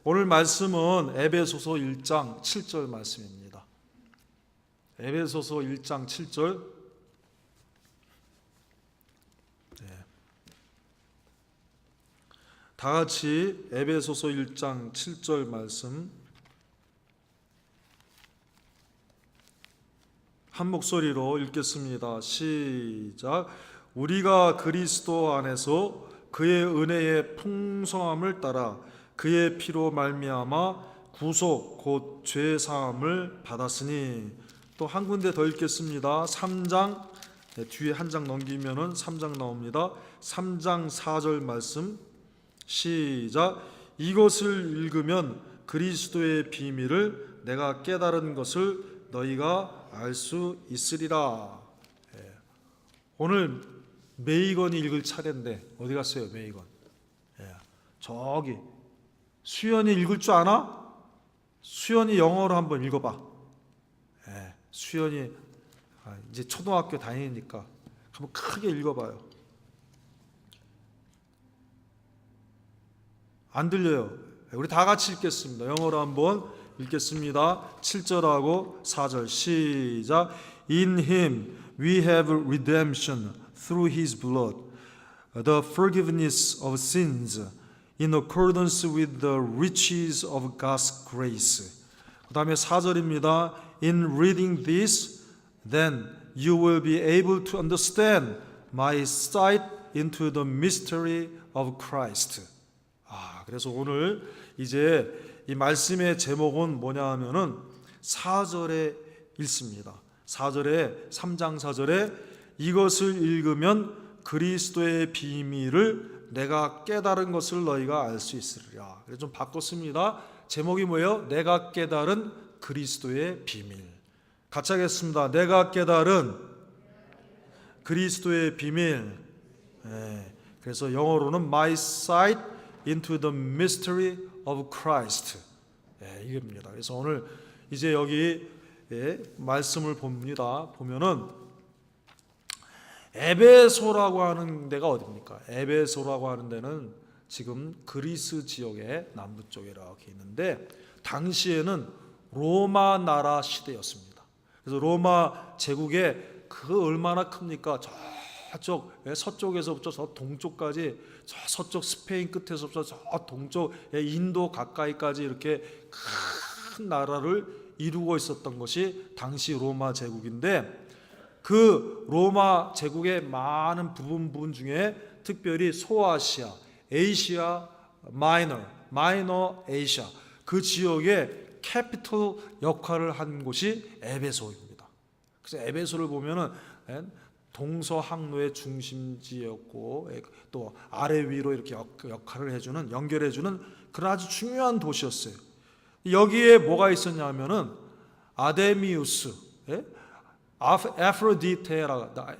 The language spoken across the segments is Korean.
오늘 말씀은 에베소서 1장 7절 말씀입니다. 에베소서 1장 7절. 다 같이 에베소서 1장 7절 말씀 한 목소리로 읽겠습니다. 시작. 우리가 그리스도 안에서 그의 은혜의 풍성함을 따라 그의 피로 말미암아 구속 곧 죄 사함을 받았으니. 또 한 군데 더 읽겠습니다. 3장 뒤에 한 장 넘기면은 3장 나옵니다. 3장 4절 말씀 시작. 이것을 읽으면 그리스도의 비밀을 내가 깨달은 것을 너희가 알 수 있으리라. 오늘 메이건이 읽을 차례인데 어디 갔어요? 메이건. 저기 수연이 읽을 줄 아나? 수연이 영어로 한번 읽어봐. 수연이 이제 초등학교 다니니까 한번 크게 읽어봐요. 안 들려요. 우리 다 같이 읽겠습니다. 영어로 한번 읽겠습니다. 7절하고 4절 시작. In him we have redemption through his blood, the forgiveness of sins, in accordance with the riches of God's grace. 그 다음에 4절입니다. In reading this, then you will be able to understand my sight into the mystery of Christ. 그래서 오늘 이제 이 말씀의 제목은 뭐냐 하면은 4절에 읽습니다. 4절에 3장 4절에 이것을 읽으면 그리스도의 비밀을 내가 깨달은 것을 너희가 알 수 있으리라. 그래서 좀 바꿨습니다. 제목이 뭐예요? 내가 깨달은 그리스도의 비밀. 같이 하겠습니다. 내가 깨달은 그리스도의 비밀. 그래서 영어로는 My sight into the mystery of Christ. 이겁니다. 그래서 오늘 이제 여기 말씀을 봅니다. 보면은 에베소라고 하는 데가 어디입니까? 에베소라고 하는 데는 지금 그리스 지역의 남부 쪽에 이렇게 있는데 당시에는 로마 나라 시대였습니다. 그래서 로마 제국의 그 얼마나 큽니까? 저쪽 서쪽에서부터 저 동쪽까지, 저 서쪽 스페인 끝에서부터 저 동쪽 인도 가까이까지 이렇게 큰 나라를 이루고 있었던 것이 당시 로마 제국인데, 그 로마 제국의 많은 부분 중에 특별히 소아시아, 에이시아 마이너 아시아, 그 지역의 캐피털 역할을 한 곳이 에베소입니다. 그래서 에베소를 보면은 동서항로의 중심지였고 또 아래 위로 이렇게 역할을 해주는, 연결해주는 그런 아주 중요한 도시였어요. 여기에 뭐가 있었냐면은 아데미우스,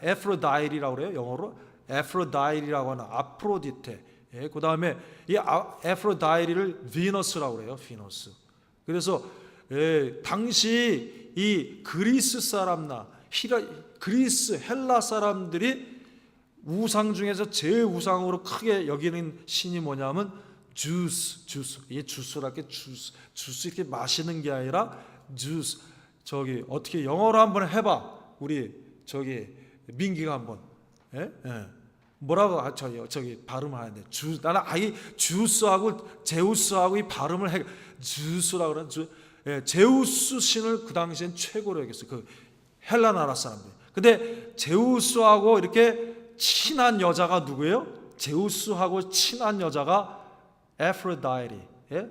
에프로다이라고 그래요. 영어로 에프로다이라고 하는 아프로디테. 그 다음에 이 에프로다이를 비너스라고 그래요. 비너스. 그래서 당시 이 그리스 사람나 그리스 헬라 사람들이 우상 중에서 제일 우상으로 크게 여기는 신이 뭐냐면 주스. 이게 주스라게 주스 이렇게 마시는 게 아니라 주스. 저기 어떻게 영어로 한번 해봐. 우리 저기 민기가 한번. 뭐라고 저기 발음을 하는데 나는 아예 주스하고 제우스하고 이 발음을 해. 주스라고 그러는 제우스 신을 그 당시엔 최고로 여겼어요. 그 헬라 나라 사람들. 근데 제우스하고 이렇게 친한 여자가 누구예요? 제우스하고 친한 여자가 에프로다이리,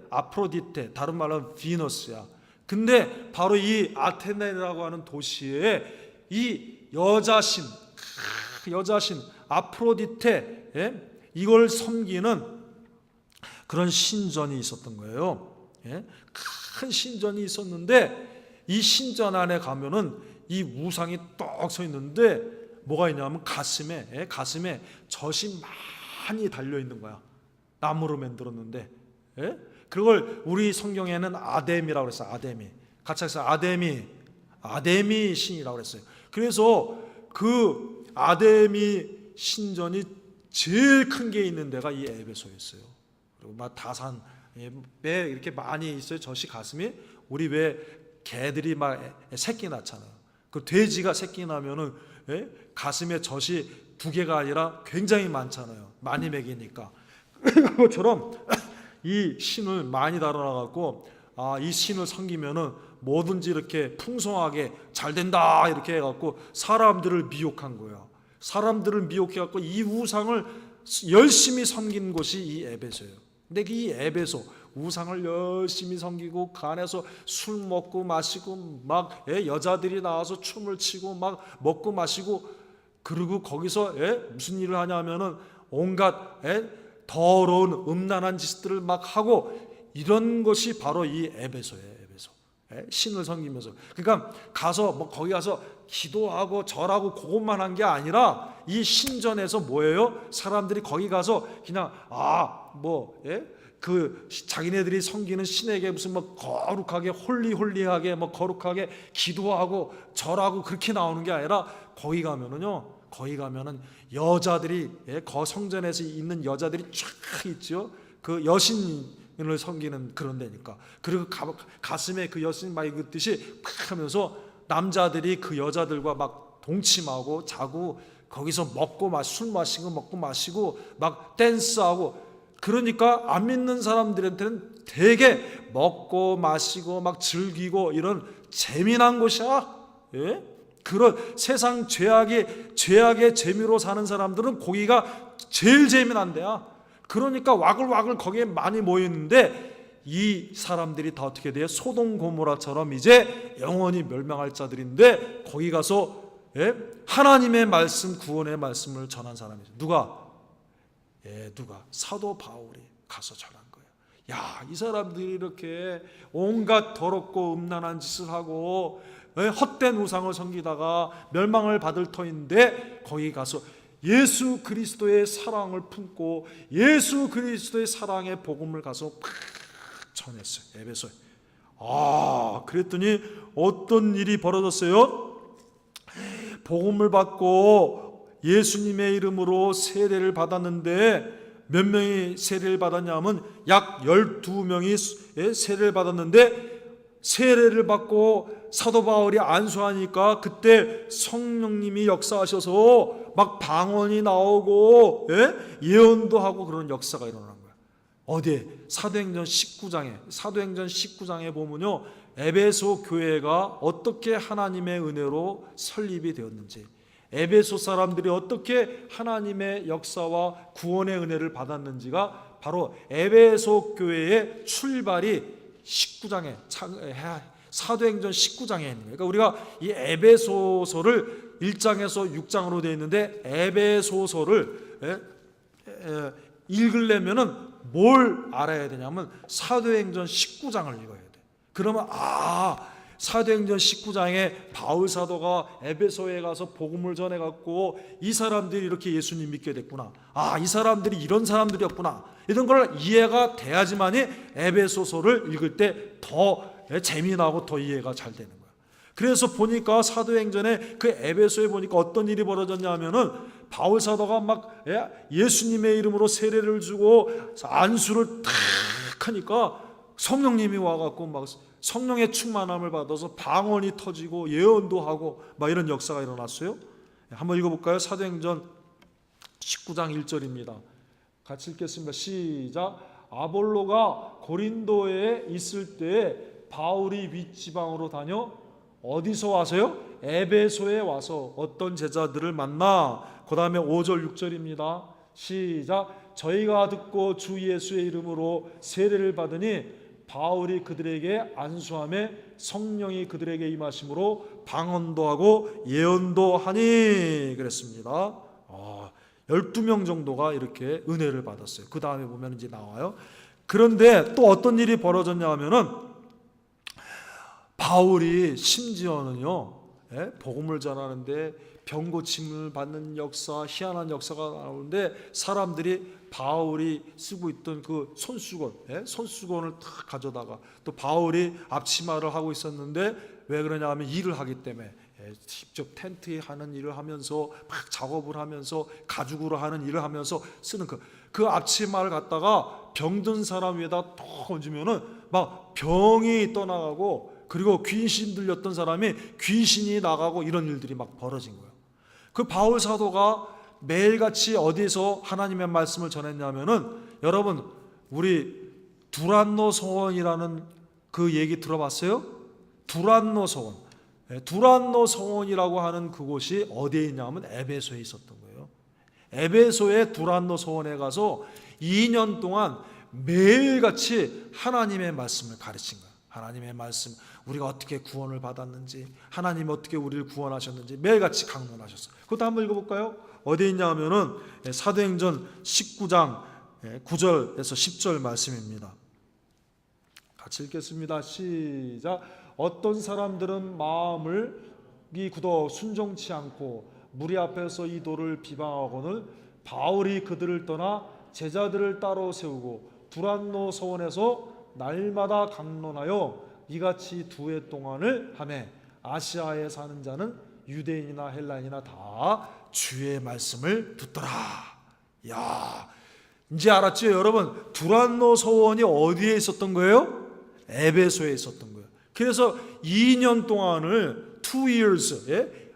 아프로디테, 다른 말로 비너스야. 근데 바로 이 아테네라고 하는 도시에 이 여자신 아프로디테, 이걸 섬기는 그런 신전이 있었던 거예요. 큰 신전이 있었는데 이 신전 안에 가면은 이 우상이 떡 서 있는데 뭐가 있냐면 가슴에 젖이 많이 달려 있는 거야. 나무로 만들었는데, 그걸 우리 성경에는 아데미라고 그랬어요. 아데미. 같이 해서 아데미 신이라고 그랬어요. 그래서 그 아데미 신전이 제일 큰 게 있는 데가 이 에베소였어요. 그리고 막 다산 왜 이렇게 많이 있어요? 젖이 가슴이? 우리 왜 개들이 막 새끼 낳잖아요. 그 돼지가 새끼 나면은 가슴에 젖이 2개가 아니라 굉장히 많잖아요. 많이 먹이니까. 그것처럼 이 신을 많이 달아놔갖고 이 신을 섬기면은 뭐든지 이렇게 풍성하게 잘 된다 이렇게 해갖고 사람들을 미혹한 거예요. 사람들을 미혹해갖고 이 우상을 열심히 섬긴 곳이 이 에베소예요. 근데 이 에베소 우상을 열심히 섬기고 그 안에서 술 먹고 마시고 막 여자들이 나와서 춤을 추고 막 먹고 마시고, 그리고 거기서 무슨 일을 하냐면은 온갖 더러운 음란한 짓들을 막 하고, 이런 것이 바로 이 에베소예요. 에베소. 신을 섬기면서. 그러니까 가서 뭐 거기 가서 기도하고 절하고 그것만 한 게 아니라 이 신전에서 뭐예요? 사람들이 거기 가서 그냥 그 자기네들이 섬기는 신에게 무슨 뭐 거룩하게 홀리하게 뭐 거룩하게 기도하고 절하고 그렇게 나오는 게 아니라 거기 가면은 여자들이 거 성전에서 있는 여자들이 쫙 있죠. 그 여신을 섬기는 그런 데니까. 그리고 가슴에 그 여신 막 익듯이 팍 하면서 남자들이 그 여자들과 막 동침하고 자고 거기서 술 마시고 먹고 마시고 막 댄스하고. 그러니까 안 믿는 사람들한테는 되게 먹고 마시고 막 즐기고 이런 재미난 곳이야. 그런 세상 죄악의 재미로 사는 사람들은 거기가 제일 재미난 데야. 그러니까 와글와글 거기에 많이 모이는데 이 사람들이 다 어떻게 돼요? 소돔 고모라처럼 이제 영원히 멸망할 자들인데 거기 가서 하나님의 말씀, 구원의 말씀을 전한 사람이죠. 누가? 사도 바울이 가서 전한 거예요. 야, 이 사람들이 이렇게 온갖 더럽고 음란한 짓을 하고 헛된 우상을 섬기다가 멸망을 받을 터인데 거기 가서 예수 그리스도의 사랑을 품고 예수 그리스도의 사랑의 복음을 가서 팍 전했어요. 에베소에. 그랬더니 어떤 일이 벌어졌어요? 복음을 받고 예수님의 이름으로 세례를 받았는데 몇 명이 세례를 받았냐면 약 12명이 세례를 받았는데, 세례를 받고 사도 바울이 안수하니까 그때 성령님이 역사하셔서 막 방언이 나오고 예언도 하고 그런 역사가 일어난 거예요. 어디에? 사도행전 19장에 보면요, 에베소 교회가 어떻게 하나님의 은혜로 설립이 되었는지, 에베소 사람들이 어떻게 하나님의 역사와 구원의 은혜를 받았는지가 바로 에베소 교회의 출발이 19장에 사도행전 19장에 있는 거예요. 그러니까 우리가 이 에베소서를 1장에서 6장으로 되어 있는데 에베소서를 읽으려면은 뭘 알아야 되냐면 사도행전 19장을 읽어야 돼. 그러면 사도행전 19장에 바울 사도가 에베소에 가서 복음을 전해갖고 이 사람들이 이렇게 예수님 믿게 됐구나, 이 사람들이 이런 사람들이었구나, 이런 걸 이해가 돼야지만이 에베소서를 읽을 때 더 재미나고 더 이해가 잘 되는 거야. 그래서 보니까 사도행전에 그 에베소에 보니까 어떤 일이 벌어졌냐면은 바울 사도가 막 예수님의 이름으로 세례를 주고 안수를 탁 하니까 성령님이 와갖고 막 성령의 충만함을 받아서 방언이 터지고 예언도 하고 막 이런 역사가 일어났어요. 한번 읽어볼까요? 사도행전 19장 1절입니다. 같이 읽겠습니다. 시작. 아볼로가 고린도에 있을 때 바울이 윗지방으로 다녀 어디서 와서요? 에베소에 와서 어떤 제자들을 만나. 그 다음에 5절 6절입니다. 시작. 저희가 듣고 주 예수의 이름으로 세례를 받으니 바울이 그들에게 안수함에 성령이 그들에게 임하심으로 방언도 하고 예언도 하니 그랬습니다. 12명 정도가 이렇게 은혜를 받았어요. 그 다음에 보면 이제 나와요. 그런데 또 어떤 일이 벌어졌냐 하면은 바울이 심지어는요, 복음을 전하는데 병고침을 받는 역사, 희한한 역사가 나오는데 사람들이 바울이 쓰고 있던 그 손수건을 탁 가져다가, 또 바울이 앞치마를 하고 있었는데 왜 그러냐 하면 일을 하기 때문에 직접 텐트에 하는 일을 하면서 막 작업을 하면서 가죽으로 하는 일을 하면서 쓰는 그 앞치마를 갖다가 병든 사람 위에다 톡 얹으면은 막 병이 떠나가고, 그리고 귀신 들렸던 사람이 귀신이 나가고, 이런 일들이 막 벌어진 거예요. 그 바울 사도가 매일같이 어디서 하나님의 말씀을 전했냐면은, 여러분 우리 두란노 소원이라는 그 얘기 들어봤어요? 두란노 소원. 두란노 소원이라고 하는 그곳이 어디에 있냐면 에베소에 있었던 거예요. 에베소의 두란노 소원에 가서 2년 동안 매일같이 하나님의 말씀을 가르친 거예요. 하나님의 말씀, 우리가 어떻게 구원을 받았는지, 하나님 어떻게 우리를 구원하셨는지 매일같이 강론하셨어요. 그것도 한번 읽어볼까요? 어디에 있냐 하면은 사도행전 19장 9절에서 10절 말씀입니다. 같이 읽겠습니다. 시작. 어떤 사람들은 마음이 굳어 순종치 않고 무리 앞에서 이 도를 비방하거늘 바울이 그들을 떠나 제자들을 따로 세우고 두란노 서원에서 날마다 강론하여 이같이 2해 동안을 하매 아시아에 사는 자는 유대인이나 헬라인이나 다 주의 말씀을 듣더라. 야, 이제 알았죠 여러분? 두란노 서원이 어디에 있었던 거예요? 에베소에 있었던 거예요. 그래서 2년 동안을 2 years,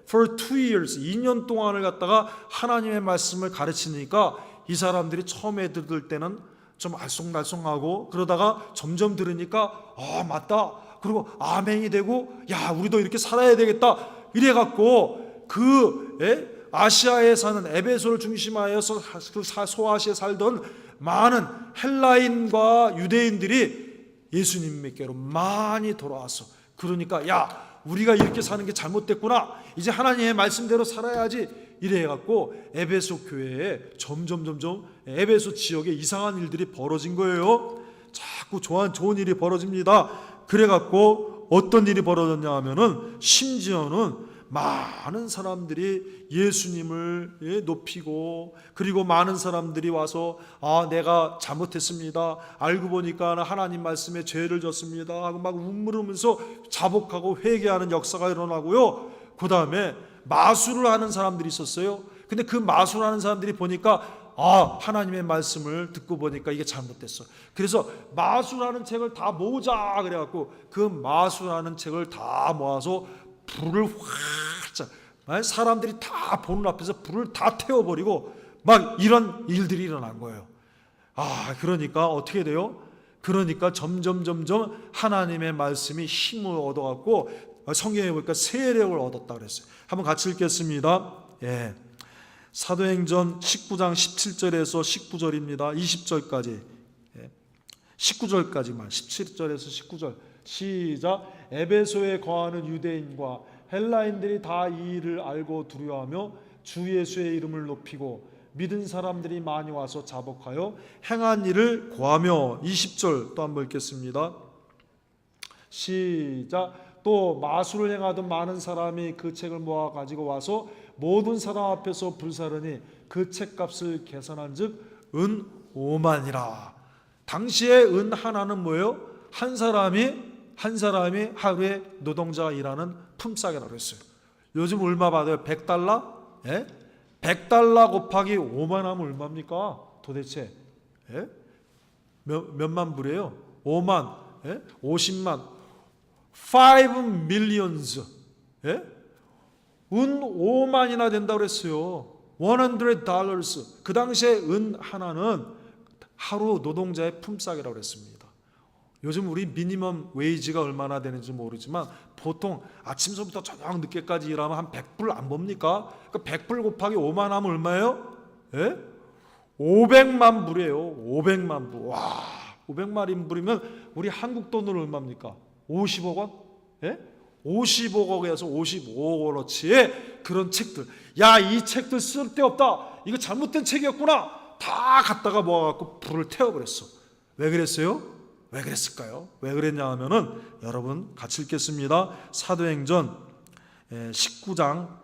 for 2 years, 2년 동안을 갖다가 하나님의 말씀을 가르치니까 이 사람들이 처음에 들을 때는 좀 알쏭달쏭하고, 그러다가 점점 들으니까 맞다, 그리고 아멘이 되고, 야 우리도 이렇게 살아야 되겠다, 이래갖고 그 아시아에 사는 에베소를 중심하여서 그 소아시아에 살던 많은 헬라인과 유대인들이 예수님께로 많이 돌아왔어. 그러니까 야 우리가 이렇게 사는 게 잘못됐구나, 이제 하나님의 말씀대로 살아야지, 이래 갖고 에베소 교회에 점점 에베소 지역에 이상한 일들이 벌어진 거예요. 자꾸 좋은 일이 벌어집니다. 그래 갖고 어떤 일이 벌어졌냐 하면은, 심지어는 많은 사람들이 예수님을 높이고, 그리고 많은 사람들이 와서 내가 잘못했습니다, 알고 보니까 하나님 말씀에 죄를 졌습니다 하고 막 울면서 자복하고 회개하는 역사가 일어나고요. 그 다음에 마술을 하는 사람들이 있었어요. 근데 그 마술하는 사람들이 보니까 하나님의 말씀을 듣고 보니까 이게 잘못됐어. 그래서 마술하는 책을 다 모으자 그래갖고 그 마술하는 책을 다 모아서 불을 활짝, 사람들이 다 보는 앞에서 불을 다 태워버리고 막 이런 일들이 일어난 거예요. 그러니까 어떻게 돼요? 그러니까 점점 하나님의 말씀이 힘을 얻어갖고, 성경에 보니까 세력을 얻었다 그랬어요. 한번 같이 읽겠습니다. 사도행전 19장 17절에서 19절입니다. 20절까지, 19절까지만, 17절에서 19절 시작. 에베소에 거하는 유대인과 헬라인들이 다 이 일을 알고 두려워하며 주 예수의 이름을 높이고 믿은 사람들이 많이 와서 자복하여 행한 일을 고하며. 20절 또 한번 읽겠습니다. 시작. 또 마술을 행하던 많은 사람이 그 책을 모아 가지고 와서 모든 사람 앞에서 불사르니 그 책값을 계산한 즉 은 5만이라. 당시에 은 하나는 뭐예요? 한 사람이 하루에 노동자가 일하는 품삯이라고 했어요. 요즘 얼마 받아요? 100달러? 100달러 곱하기 5만 하면 얼마입니까? 도대체 몇만 불이에요? 5만, 50만, 5 millions, 은 5만이나 된다고 그랬어요. $100. 그 당시에 은 하나는 하루 노동자의 품삯이라고 그랬습니다. 요즘 우리 미니멈 웨이지가 얼마나 되는지 모르지만 보통 아침서부터 저녁 늦게까지 일하면 한 100불 안 봅니까? 그러니까 100불 곱하기 5만 하면 얼마예요? 500만 불이에요. 500만 불. 와, 500만 불이면 우리 한국 돈으로 얼마입니까? 50억 원? 50억에서 55억 원어치의 그런 책들. 야, 이 책들 쓸데없다, 이거 잘못된 책이었구나, 다 갖다가 모아갖고 불을 태워버렸어. 왜 그랬어요? 왜 그랬을까요? 왜 그랬냐 하면은, 여러분 같이 읽겠습니다. 사도행전 19장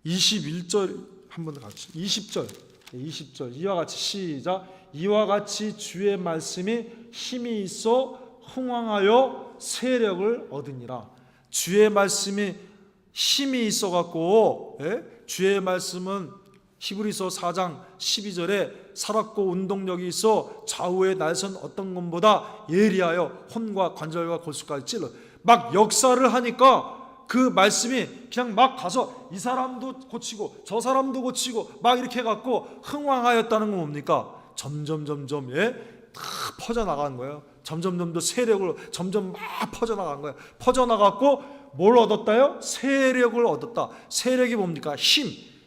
21절 한번 같이, 20절 이와 같이 시작. 이와 같이 주의 말씀이 힘이 있어 흥왕하여 세력을 얻으니라. 주의 말씀이 힘이 있어 갖고, 주의 말씀은 히브리서 4장 12절에 살았고 운동력이 있어 좌우의 날선 어떤 것보다 예리하여 혼과 관절과 골수까지 찔러. 막 역사를 하니까 그 말씀이 그냥 막 가서 이 사람도 고치고 저 사람도 고치고 막 이렇게 해갖고 흥왕하였다는 건 뭡니까? 점점 다 퍼져나가는 거예요. 점점 더 세력을 점점 막 퍼져나간 거예요. 퍼져나갔고 뭘 얻었다요? 세력을 얻었다. 세력이 뭡니까?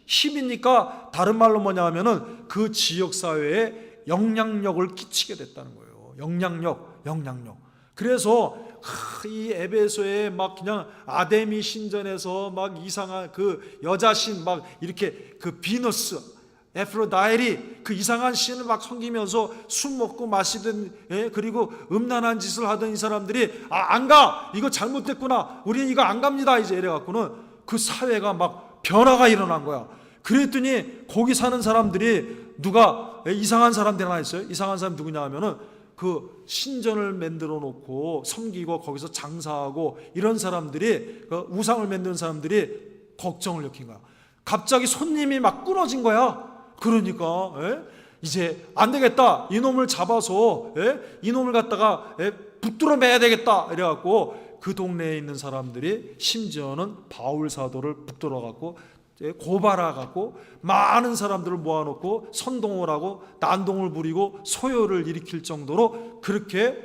힘이니까 다른 말로 뭐냐 하면은 그 지역사회에 영향력을 끼치게 됐다는 거예요. 영향력. 그래서 이 에베소에 막 그냥 아데미 신전에서 막 이상한 그 여자신 막 이렇게 그 비너스 에프로다이리 그 이상한 신을 막 섬기면서 술 먹고 마시던 그리고 음란한 짓을 하던 이 사람들이 안 가! 이거 잘못됐구나. 우리는 이거 안 갑니다. 이제 이래갖고는 그 사회가 막 변화가 일어난 거야. 그랬더니 거기 사는 사람들이 누가 이상한 사람들 하나 있어요. 이상한 사람 누구냐 하면은 그 신전을 만들어 놓고 섬기고 거기서 장사하고 이런 사람들이 그 우상을 만드는 사람들이 걱정을 느낀 거야. 갑자기 손님이 막 끊어진 거야. 그러니까 이제 안 되겠다. 이놈을 잡아서 이놈을 갖다가 붙들어 매야 되겠다. 이래갖고 그 동네에 있는 사람들이 심지어는 바울 사도를 붙들어 갖고 고발해갖고 많은 사람들을 모아놓고 선동을 하고 난동을 부리고 소요를 일으킬 정도로 그렇게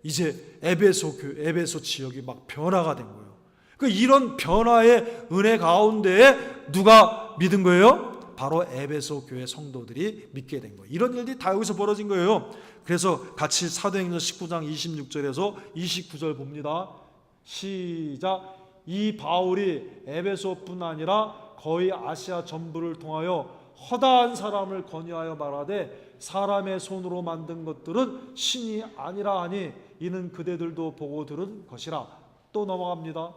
이제 에베소 지역이 막 변화가 된 거예요. 그 이런 변화의 은혜 가운데에 누가 믿은 거예요? 바로 에베소 교회 성도들이 믿게 된 거예요. 이런 일들이 다 여기서 벌어진 거예요. 그래서 같이 사도행전 19장 26절에서 29절 봅니다. 시작. 이 바울이 에베소뿐 아니라 거의 아시아 전부를 통하여 허다한 사람을 권유하여 말하되 사람의 손으로 만든 것들은 신이 아니라 하니 이는 그대들도 보고 들은 것이라. 또 넘어갑니다.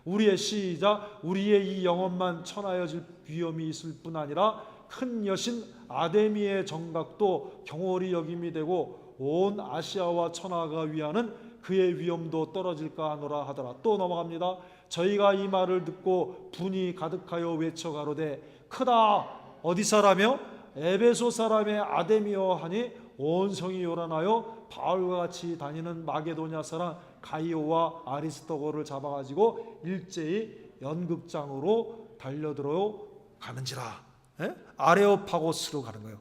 우리의 시작. 우리의 이 영혼만 천하여질 위험이 있을 뿐 아니라 큰 여신 아데미의 정각도 경홀히 여김이 되고 온 아시아와 천하가 위하는 그의 위엄도 떨어질까 하노라 하더라. 또 넘어갑니다. 저희가 이 말을 듣고 분이 가득하여 외쳐 가로되 크다. 어디 사람이요? 에베소 사람의 아데미여 하니 온 성이 요란하여 바울과 같이 다니는 마게도냐 사람 가이오와 아리스토거를 잡아가지고 일제히 연극장으로 달려들어 가는지라. 아레오파고스로 가는 거예요.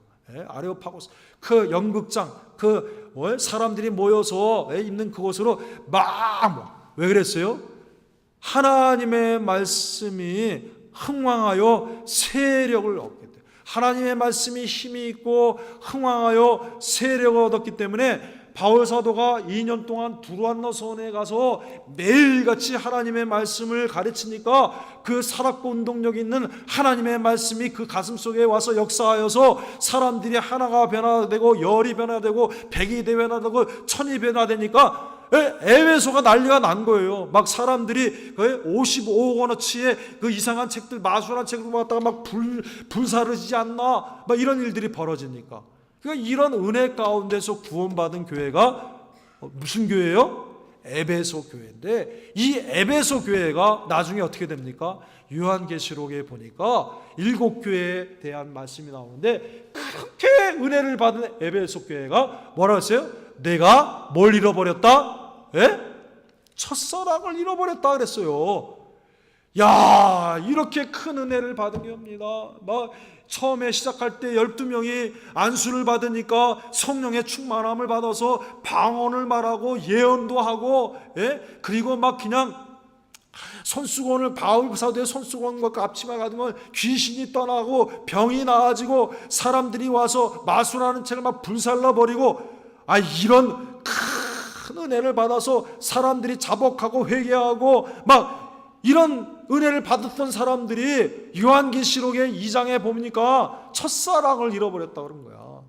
아레오파고스 그 연극장 그 사람들이 모여서 있는 그곳으로 막 왜 그랬어요? 하나님의 말씀이 흥왕하여 세력을 얻게 돼요. 하나님의 말씀이 힘이 있고 흥왕하여 세력을 얻었기 때문에 바울 사도가 2년 동안 두루안너 선에 가서 매일같이 하나님의 말씀을 가르치니까 그 살았고 운동력 있는 하나님의 말씀이 그 가슴 속에 와서 역사하여서 사람들이 하나가 변화되고 열이 변화되고 백이 변화되고 천이 변화되니까 에베소가 난리가 난 거예요. 막 사람들이 55억 원어치의 그 이상한 책들 마술한 책을 갖다가 막 불사르지 않나 막 이런 일들이 벌어지니까 그러니까 이런 은혜 가운데서 구원받은 교회가 무슨 교회예요? 에베소 교회인데 이 에베소 교회가 나중에 어떻게 됩니까? 요한계시록에 보니까 7교회에 대한 말씀이 나오는데 그렇게 은혜를 받은 에베소 교회가 뭐라고 했어요? 내가 뭘 잃어버렸다? 첫사랑을 잃어버렸다 그랬어요. 야, 이렇게 큰 은혜를 받은 겁니다. 막 처음에 시작할 때 12명이 안수를 받으니까 성령의 충만함을 받아서 방언을 말하고 예언도 하고 그리고 막 그냥 손수건을 바울 사도의 손수건과 앞치마 가지고 귀신이 떠나고 병이 나아지고 사람들이 와서 마술하는 책을 막 불살라 버리고 이런 큰 은혜를 받아서 사람들이 자복하고 회개하고 막 이런 은혜를 받았던 사람들이 요한계시록의 2장에 보니까 첫사랑을 잃어버렸다 그런 거야.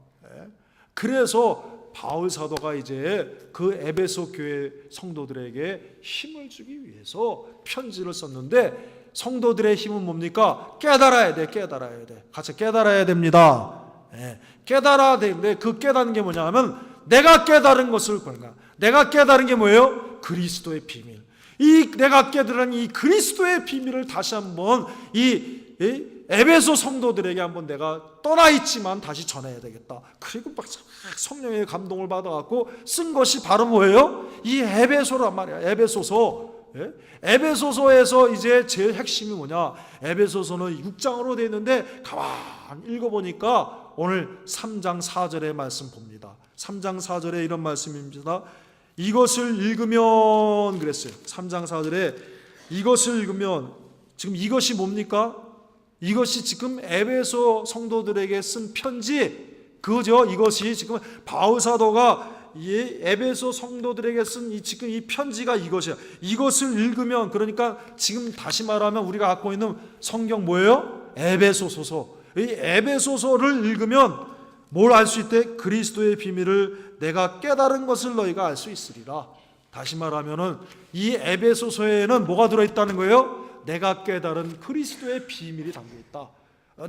그래서 바울 사도가 이제 그 에베소 교회 성도들에게 힘을 주기 위해서 편지를 썼는데 성도들의 힘은 뭡니까? 깨달아야 돼. 같이 깨달아야 됩니다. 깨달아야 되는데 그 깨닫는 게 뭐냐 하면 내가 깨달은 것을 보는 내가 깨달은 게 뭐예요? 그리스도의 비밀. 이 내가 깨달은 이 그리스도의 비밀을 다시 한번 이 에베소 성도들에게 한번 내가 떠나 있지만 다시 전해야 되겠다. 그리고 막 성령의 감동을 받아갖고 쓴 것이 바로 뭐예요? 이 에베소란 말이야. 에베소서. 예? 에베소서에서 이제 제일 핵심이 뭐냐? 에베소서는 6장으로 되어 있는데 가만 읽어보니까 오늘 3장 4절의 말씀 봅니다. 3장 4절에 이런 말씀입니다. 이것을 읽으면 그랬어요. 3장 4절에 이것을 읽으면, 지금 이것이 뭡니까? 이것이 지금 에베소 성도들에게 쓴 편지, 그죠? 이것이 지금 바울 사도가 이 에베소 성도들에게 쓴 지금 이 편지가 이것이야. 이것을 읽으면, 그러니까 지금 다시 말하면 우리가 갖고 있는 성경 뭐예요? 에베소서서. 이 에베소서를 읽으면 뭘 알 수 있대? 그리스도의 비밀을 내가 깨달은 것을 너희가 알 수 있으리라. 다시 말하면은 이 에베소서에는 뭐가 들어있다는 거예요? 내가 깨달은 그리스도의 비밀이 담겨있다.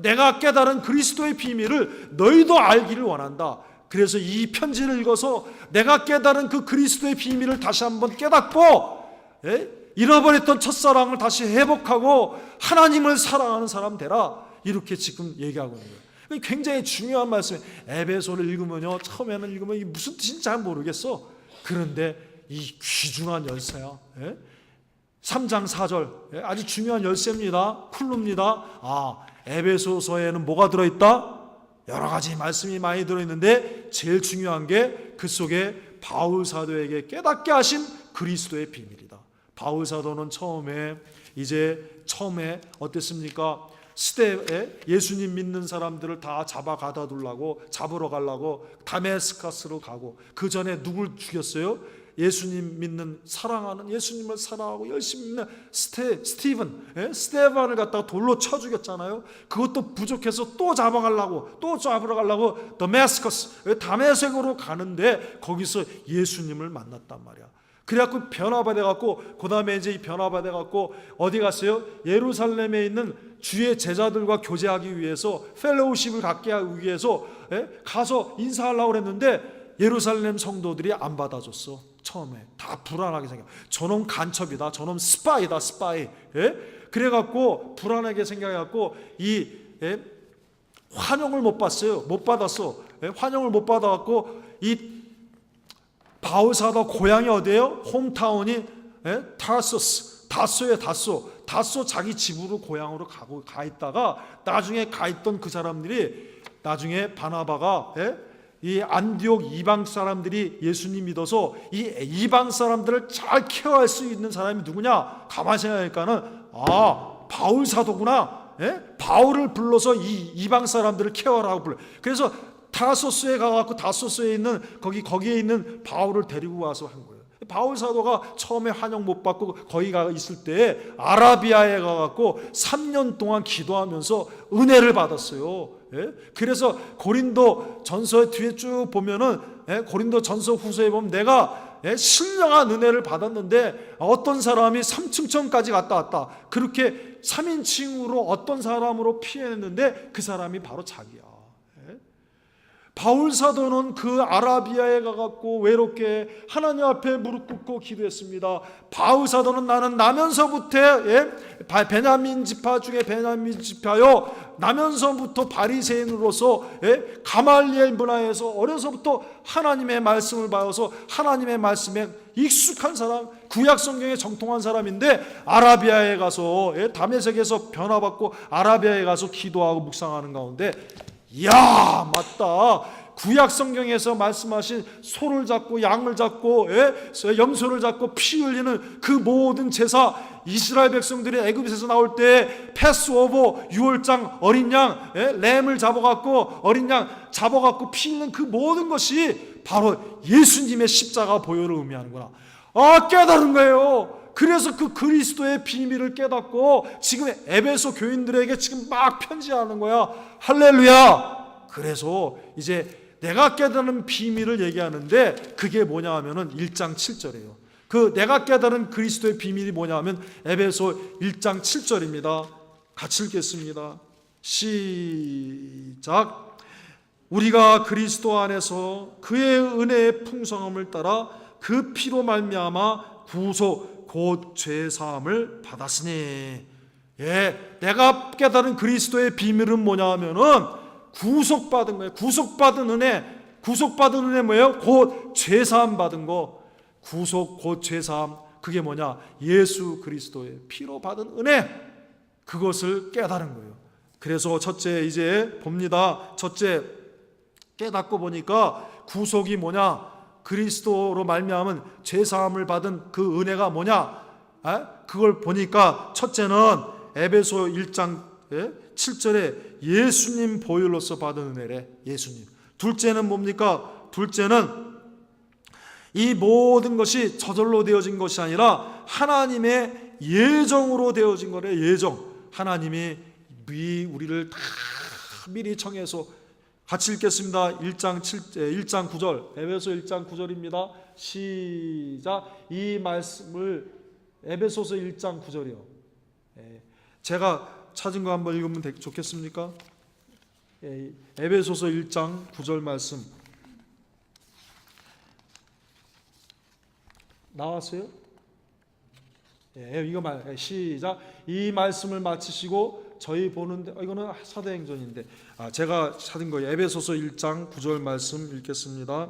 내가 깨달은 그리스도의 비밀을 너희도 알기를 원한다. 그래서 이 편지를 읽어서 내가 깨달은 그 그리스도의 비밀을 다시 한번 깨닫고, 잃어버렸던 첫사랑을 다시 회복하고 하나님을 사랑하는 사람 되라. 이렇게 지금 얘기하고 있는 거예요. 굉장히 중요한 말씀이에요. 에베소를 읽으면요, 처음에는 읽으면 이게 무슨 뜻인지 잘 모르겠어. 그런데 이 귀중한 열쇠야. 3장 4절 아주 중요한 열쇠입니다. 클루입니다. 에베소서에는 뭐가 들어있다? 여러 가지 말씀이 많이 들어있는데 제일 중요한 게 그 속에 바울 사도에게 깨닫게 하신 그리스도의 비밀이다. 바울 사도는 처음에 어땠습니까? 시대에 예수님 믿는 사람들을 다 잡으러 가려고 다메스커스로 가고, 그 전에 누굴 죽였어요? 예수님 믿는, 사랑하는, 예수님을 사랑하고 열심히 믿는 스테반을 갖다가 돌로 쳐 죽였잖아요. 그것도 부족해서 또 잡으러 가려고 다메스커스, 다메섹으로 가는데 거기서 예수님을 만났단 말이야. 그래갖고 변화받아갖고, 그 다음에 이제 변화받아갖고 어디 갔어요? 예루살렘에 있는 주의 제자들과 교제하기 위해서, 펠로우십을 갖게 하기 위해서 가서 인사하려고 그랬는데 예루살렘 성도들이 안 받아줬어. 처음에 다 불안하게 생겨. 저놈 간첩이다, 저놈 스파이다, 스파이. 그래갖고 불안하게 생각해갖고 환영을 못 받았어. 환영을 못 받아갖고 이 바울 사도 고향이 어디예요? 홈타운이 다소예요. 다소 자기 집으로, 고향으로 가 있다가 나중에 가 있던 그 사람들이, 나중에 바나바가 이 안디옥 이방 사람들이 예수님 믿어서 이 이방 사람들을 잘 케어할 수 있는 사람이 누구냐? 가만히 생각하니까는 바울 사도구나. 바울을 불러서 이 이방 사람들을 케어하라고 불러. 그래서 다소스에 가갖고 다소스에 있는 거기에 있는 바울을 데리고 와서 한 거예요. 바울 사도가 처음에 환영 못 받고 거기 가 있을 때 아라비아에 가갖고 3년 동안 기도하면서 은혜를 받았어요. 그래서 고린도 전서 뒤에 쭉 보면은, 고린도 전서 후서에 보면 내가 신령한 은혜를 받았는데 어떤 사람이 3층천까지 갔다 왔다. 그렇게 3인칭으로 어떤 사람으로 피해냈는데 그 사람이 바로 자기야. 바울 사도는 그 아라비아에 가갖고 외롭게 하나님 앞에 무릎 꿇고 기도했습니다. 바울 사도는 나는 나면서부터 베냐민 지파 중에 베냐민 지파요, 나면서부터 바리새인으로서 가말리엘 문화에서 어려서부터 하나님의 말씀을 배워서 하나님의 말씀에 익숙한 사람, 구약 성경에 정통한 사람인데 아라비아에 가서 다메섹에서 변화받고 아라비아에 가서 기도하고 묵상하는 가운데, 이야, 맞다. 구약 성경에서 말씀하신 소를 잡고 양을 잡고 염소를 잡고 피 흘리는 그 모든 제사, 이스라엘 백성들이 애굽에서 나올 때 패스오버, 유월장, 어린 양, 램을 잡아갖고 어린 양 잡아갖고 피 흘리는 그 모든 것이 바로 예수님의 십자가 보혈을 의미하는구나. 깨달은 거예요. 그래서 그 그리스도의 비밀을 깨닫고 지금 에베소 교인들에게 지금 막 편지하는 거야. 할렐루야. 그래서 이제 내가 깨달은 비밀을 얘기하는데 그게 뭐냐 하면은 1장 7절이에요. 그 내가 깨달은 그리스도의 비밀이 뭐냐 하면 에베소 1장 7절입니다. 같이 읽겠습니다. 시작. 우리가 그리스도 안에서 그의 은혜의 풍성함을 따라 그 피로 말미암아 구속 곧 죄 사함을 받았으니. 내가 깨달은 그리스도의 비밀은 뭐냐 하면은 구속받은 거예요. 구속받은 은혜 뭐예요? 곧 죄사함 받은 거. 구속 곧 죄사함. 그게 뭐냐? 예수 그리스도의 피로 받은 은혜. 그것을 깨달은 거예요. 그래서 첫째 이제 봅니다. 첫째 깨닫고 보니까 구속이 뭐냐? 그리스도로 말미암은 죄사함을 받은 그 은혜가 뭐냐? 그걸 보니까 첫째는 에베소 1장 7절에 예수님 보혈로서 받은 은혜래. 예수님. 둘째는 뭡니까? 둘째는 이 모든 것이 저절로 되어진 것이 아니라 하나님의 예정으로 되어진 거래. 예정. 하나님이 우리를 다 미리 정해서 같이 읽겠습니다. 1장 9절. 에베소 1장 9절입니다. 시작. 이 말씀을 에베소서 1장 9절이요. 제가 찾은 거 한번 읽으면 좋겠습니까? 에베소서 1장 9절 말씀 나왔어요? 이거 시작. 이 말씀을 마치시고 저희 보는데 이거는 사도행전인데 제가 찾은 거예요. 에베소서 1장 9절 말씀 읽겠습니다.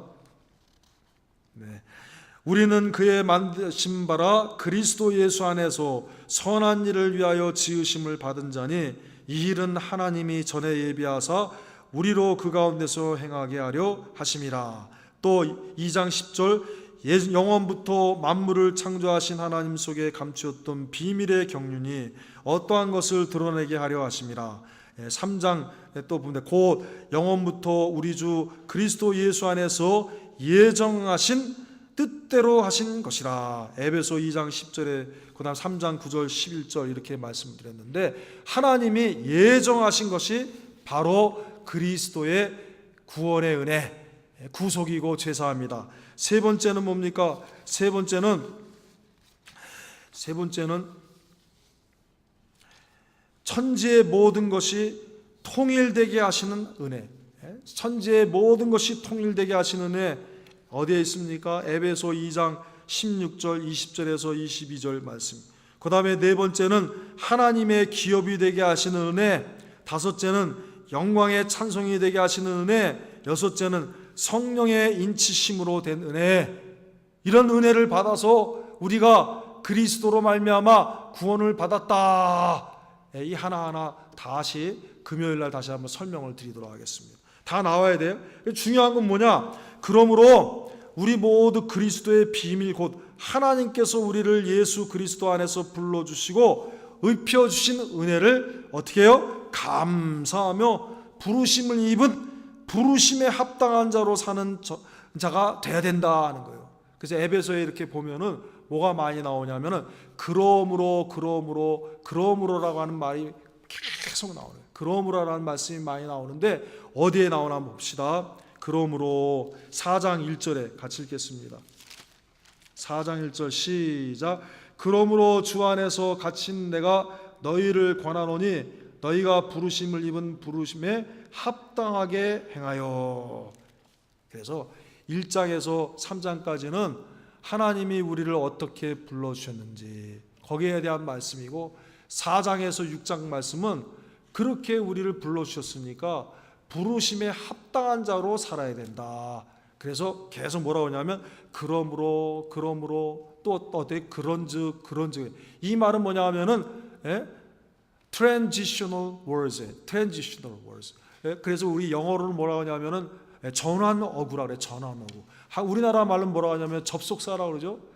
우리는 그의 만드신 바라 그리스도 예수 안에서 선한 일을 위하여 지으심을 받은 자니 이 일은 하나님이 전에 예비하사 우리로 그 가운데서 행하게 하려 하심이라. 또 2장 10절 영원부터 만물을 창조하신 하나님 속에 감추었던 비밀의 경륜이 어떠한 것을 드러내게 하려 하심이라. 3장 또 보면 곧 영원부터 우리 주 그리스도 예수 안에서 예정하신 뜻대로 하신 것이라. 에베소 2장 10절에 그 다음 3장 9절 11절 이렇게 말씀드렸는데 하나님이 예정하신 것이 바로 그리스도의 구원의 은혜, 구속이고 죄사함이다. 세 번째는 뭡니까? 세 번째는 천지의 모든 것이 통일되게 하시는 은혜. 천지의 모든 것이 통일되게 하시는 은혜 어디에 있습니까? 에베소 2장 16절 20절에서 22절 말씀. 그 다음에 네 번째는 하나님의 기업이 되게 하시는 은혜. 다섯째는 영광의 찬송이 되게 하시는 은혜. 여섯째는 성령의 인치심으로 된 은혜. 이런 은혜를 받아서 우리가 그리스도로 말미암아 구원을 받았다. 이 하나하나 다시 금요일날 다시 한번 설명을 드리도록 하겠습니다. 다 나와야 돼요. 중요한 건 뭐냐? 그러므로 우리 모두 그리스도의 비밀 곧 하나님께서 우리를 예수 그리스도 안에서 불러주시고 입혀주신 은혜를 어떻게 해요? 감사하며 부르심을 입은 부르심에 합당한 자로 사는 자가 돼야 된다는 거예요. 그래서 에베소에 이렇게 보면은 뭐가 많이 나오냐면은 그러므로라고 하는 말이 계속 나오네요. 그러므로라는 말씀이 많이 나오는데 어디에 나오나 봅시다. 그러므로 4장 1절에 같이 읽겠습니다. 4장 1절 시작. 그러므로 주 안에서 갇힌 내가 너희를 권하노니 너희가 부르심을 입은 부르심에 합당하게 행하여. 그래서 1장에서 3장까지는 하나님이 우리를 어떻게 불러주셨는지 거기에 대한 말씀이고 4장에서 6장 말씀은 그렇게 우리를 불러주셨으니까 부르심에 합당한 자로 살아야 된다. 그래서 계속 뭐라고 하냐면 그러므로 또 어때 그런즉 이 말은 뭐냐 하면은 transitional words. 그래서 우리 영어로는 뭐라고 하냐면은 전환어구라 그래. 전환어구. 우리나라 말은 뭐라고 하냐면 접속사라고 그러죠.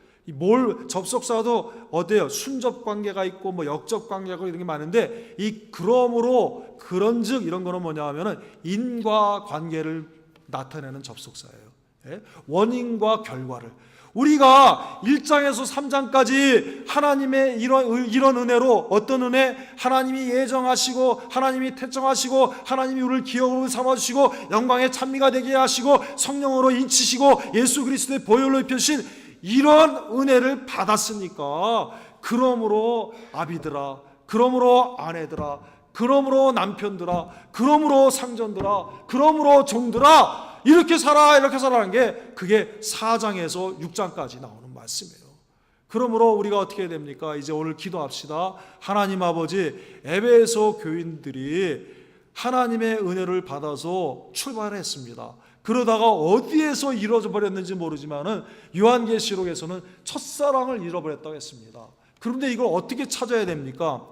접속사도 어때요? 순접 관계가 있고 뭐 역접 관계가 이런 게 많은데 이 그러므로 그런즉 이런 거는 뭐냐 하면은 인과 관계를 나타내는 접속사예요. 원인과 결과를. 우리가 1장에서 3장까지 하나님의 이런 은혜로 어떤 은혜? 하나님이 예정하시고 하나님이 택정하시고 하나님이 우리를 기업으로 삼아주시고 영광의 찬미가 되게 하시고 성령으로 인치시고 예수 그리스도의 보혈로 입혀주신 이런 은혜를 받았으니까 그러므로 아비들아, 그러므로 아내들아, 그러므로 남편들아, 그러므로 상전들아, 그러므로 종들아 이렇게 살아 이렇게 살아라는 게 그게 4장에서 6장까지 나오는 말씀이에요. 그러므로 우리가 어떻게 해야 됩니까? 이제 오늘 기도합시다. 하나님 아버지, 에베소 교인들이 하나님의 은혜를 받아서 출발했습니다. 그러다가 어디에서 이루어져 버렸는지 모르지만은 요한계시록에서는 첫사랑을 잃어버렸다고 했습니다. 그런데 이걸 어떻게 찾아야 됩니까?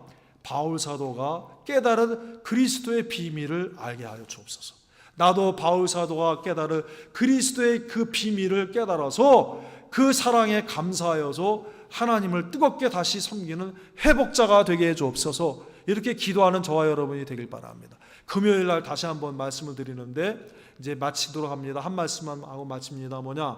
바울 사도가 깨달은 그리스도의 비밀을 알게 하여 주옵소서. 나도 바울 사도가 깨달은 그리스도의 그 비밀을 깨달아서 그 사랑에 감사하여서 하나님을 뜨겁게 다시 섬기는 회복자가 되게 해 주옵소서. 이렇게 기도하는 저와 여러분이 되길 바랍니다. 금요일 날 다시 한번 말씀을 드리는데 이제 마치도록 합니다. 한 말씀만 하고 마칩니다. 뭐냐?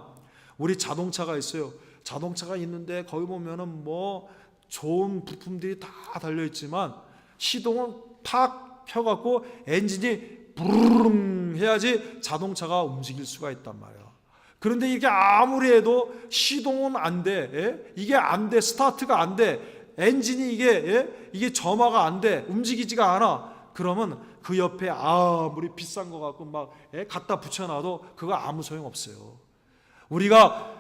우리 자동차가 있어요. 자동차가 있는데 거기 보면은 뭐 좋은 부품들이 다 달려 있지만 시동은 팍 펴갖고 엔진이 부르릉 해야지 자동차가 움직일 수가 있단 말이야. 그런데 이게 아무리 해도 시동은 안 돼. 예? 이게 안 돼. 스타트가 안 돼. 엔진이 이게 점화가 안 돼. 움직이지가 않아. 그러면 그 옆에 아무리 비싼 거 갖고 막 갖다 붙여놔도 그거 아무 소용 없어요. 우리가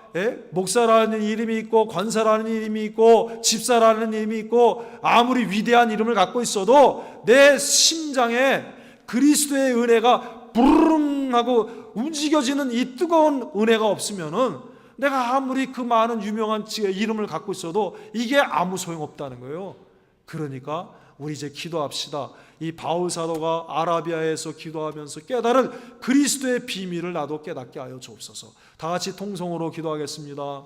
목사라는 이름이 있고 권사라는 이름이 있고 집사라는 이름이 있고 아무리 위대한 이름을 갖고 있어도 내 심장에 그리스도의 은혜가 부르릉 하고 움직여지는 이 뜨거운 은혜가 없으면은 내가 아무리 그 많은 유명한 이름을 갖고 있어도 이게 아무 소용없다는 거예요. 그러니까 우리 이제 기도합시다. 이 바울 사도가 아라비아에서 기도하면서 깨달은 그리스도의 비밀을 나도 깨닫게 하여 주옵소서. 다 같이 통성으로 기도하겠습니다.